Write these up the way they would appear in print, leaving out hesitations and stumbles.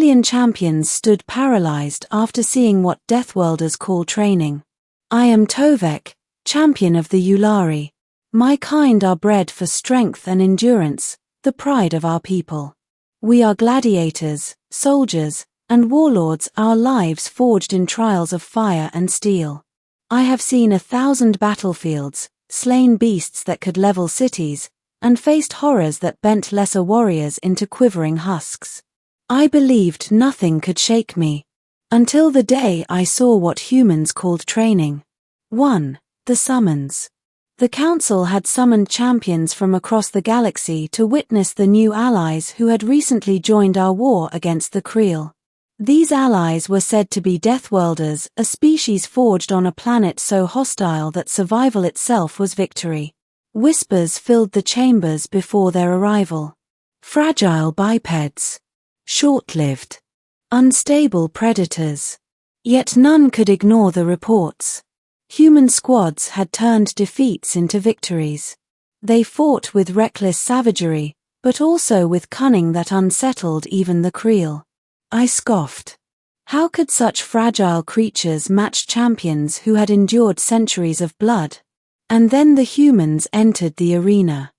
million champions stood paralyzed after seeing what Deathworlders call training. I am Tovek, champion of the Yulari. My kind are bred for strength and endurance, the pride of our people. We are gladiators, soldiers, and warlords, our lives forged in trials of fire and steel. I have seen 1,000 battlefields, slain beasts that could level cities, and faced horrors that bent lesser warriors into quivering husks. I believed nothing could shake me, until the day I saw what humans called training. 1. The summons. The Council had summoned champions from across the galaxy to witness the new allies who had recently joined our war against the Creel. These allies were said to be Deathworlders, a species forged on a planet so hostile that survival itself was victory. Whispers filled the chambers before their arrival. Fragile bipeds. Short-lived. Unstable predators. Yet none could ignore the reports. Human squads had turned defeats into victories. They fought with reckless savagery, but also with cunning that unsettled even the Creel. I scoffed. How could such fragile creatures match champions who had endured centuries of blood? And then the humans entered the arena.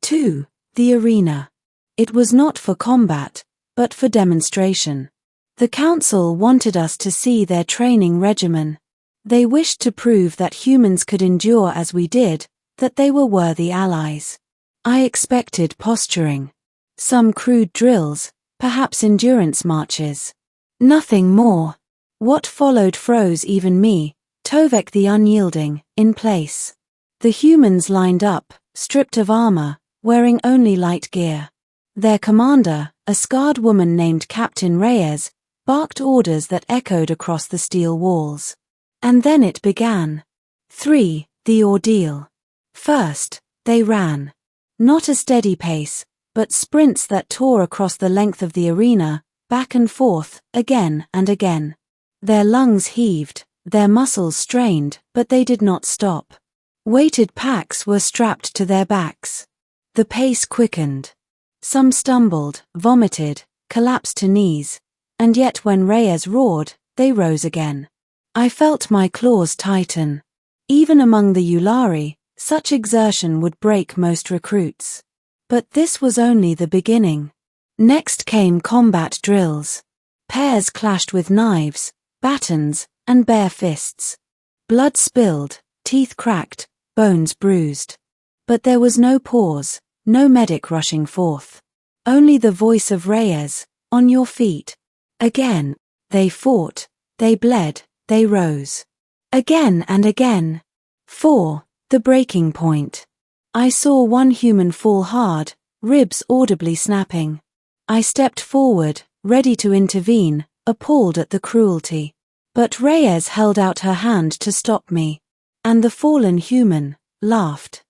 2. The arena. It was not for combat, but for demonstration. The Council wanted us to see their training regimen. They wished to prove that humans could endure as we did, that they were worthy allies. I expected posturing. Some crude drills, perhaps endurance marches. Nothing more. What followed froze even me, Tovek the unyielding, in place. The humans lined up, stripped of armor, wearing only light gear. Their commander, a scarred woman named Captain Reyes, barked orders that echoed across the steel walls. And then it began. 3. The ordeal. First, they ran. Not a steady pace, but sprints that tore across the length of the arena, back and forth, again and again. Their lungs heaved, their muscles strained, but they did not stop. Weighted packs were strapped to their backs. The pace quickened. Some stumbled, vomited, collapsed to knees, and yet when Reyes roared, they rose again. I felt my claws tighten. Even among the Yulari, such exertion would break most recruits. But this was only the beginning. Next came combat drills. Pairs clashed with knives, batons, and bare fists. Blood spilled, teeth cracked, bones bruised. But there was no pause, no medic rushing forth. Only the voice of Reyes, on your feet. Again, they fought, they bled, they rose. Again and again. 4. The breaking point. I saw one human fall hard, ribs audibly snapping. I stepped forward, ready to intervene, appalled at the cruelty. But Reyes held out her hand to stop me. And the fallen human laughed.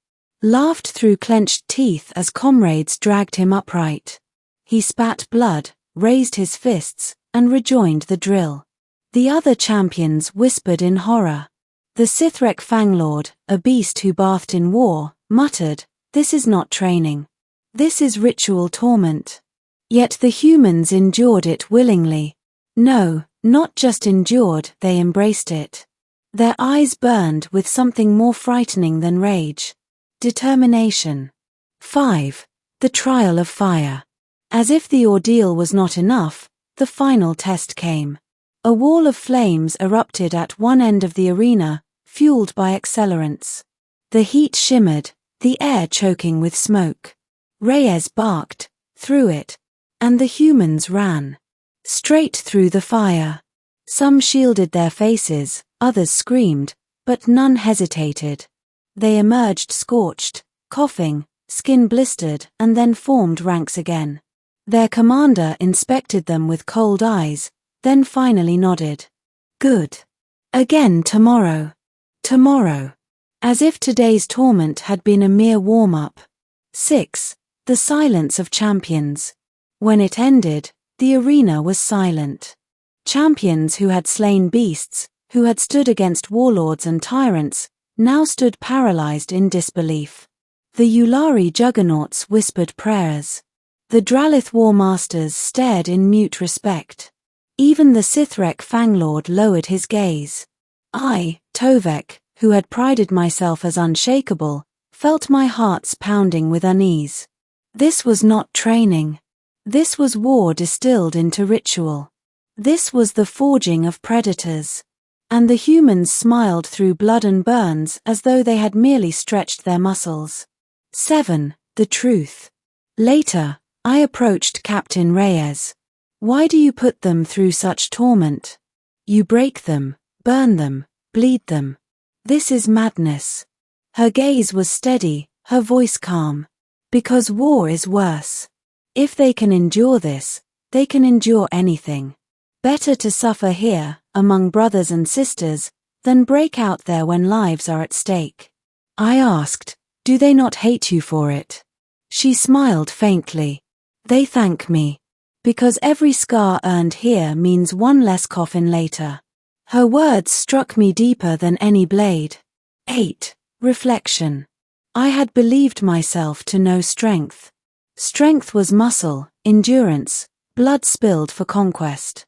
Laughed through clenched teeth as comrades dragged him upright. He spat blood, raised his fists, and rejoined the drill. The other champions whispered in horror. The Sithrek Fanglord, a beast who bathed in war, muttered, "This is not training. This is ritual torment." Yet the humans endured it willingly. No, not just endured, they embraced it. Their eyes burned with something more frightening than rage. Determination. 5. The trial of fire. As if the ordeal was not enough, the final test came. A wall of flames erupted at one end of the arena, fueled by accelerants. The heat shimmered, the air choking with smoke. Reyes barked, through it, and the humans ran. Straight through the fire. Some shielded their faces, others screamed, but none hesitated. They emerged scorched, coughing, skin blistered, and then formed ranks again. Their commander inspected them with cold eyes, then finally nodded. Good. Again tomorrow. Tomorrow. As if today's torment had been a mere warm-up. 6. The silence of champions. When it ended, the arena was silent. Champions who had slain beasts, who had stood against warlords and tyrants, now stood paralyzed in disbelief. The Yulari juggernauts whispered prayers. The Dralith War Masters stared in mute respect. Even the Sithrek Fanglord lowered his gaze. I, Tovek, who had prided myself as unshakable, felt my heart's pounding with unease. This was not training. This was war distilled into ritual. This was the forging of predators. And the humans smiled through blood and burns as though they had merely stretched their muscles. 7. The truth. Later, I approached Captain Reyes. Why do you put them through such torment? You break them, burn them, bleed them. This is madness. Her gaze was steady, her voice calm. Because war is worse. If they can endure this, they can endure anything. Better to suffer here, among brothers and sisters, than break out there when lives are at stake. I asked, do they not hate you for it? She smiled faintly. They thank me. Because every scar earned here means one less coffin later. Her words struck me deeper than any blade. 8. Reflection. I had believed myself to know strength. Strength was muscle, endurance, blood spilled for conquest.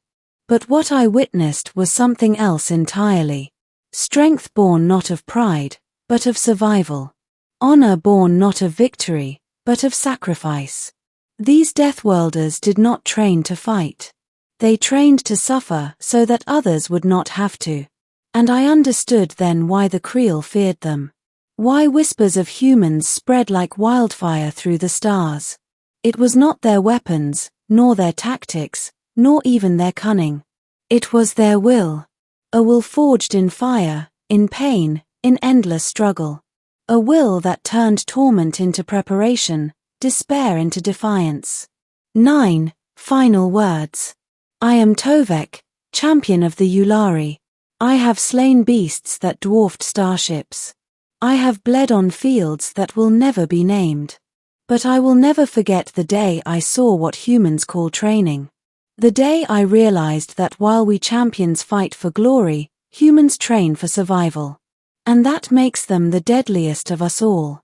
But what I witnessed was something else entirely. Strength born not of pride, but of survival. Honor born not of victory, but of sacrifice. These Deathworlders did not train to fight. They trained to suffer so that others would not have to. And I understood then why the Creel feared them. Why whispers of humans spread like wildfire through the stars. It was not their weapons, nor their tactics, nor even their cunning. It was their will. A will forged in fire, in pain, in endless struggle. A will that turned torment into preparation, despair into defiance. 9. Final words. I am Tovek, champion of the Yulari. I have slain beasts that dwarfed starships. I have bled on fields that will never be named. But I will never forget the day I saw what humans call training. The day I realized that while we champions fight for glory, humans train for survival. And that makes them the deadliest of us all.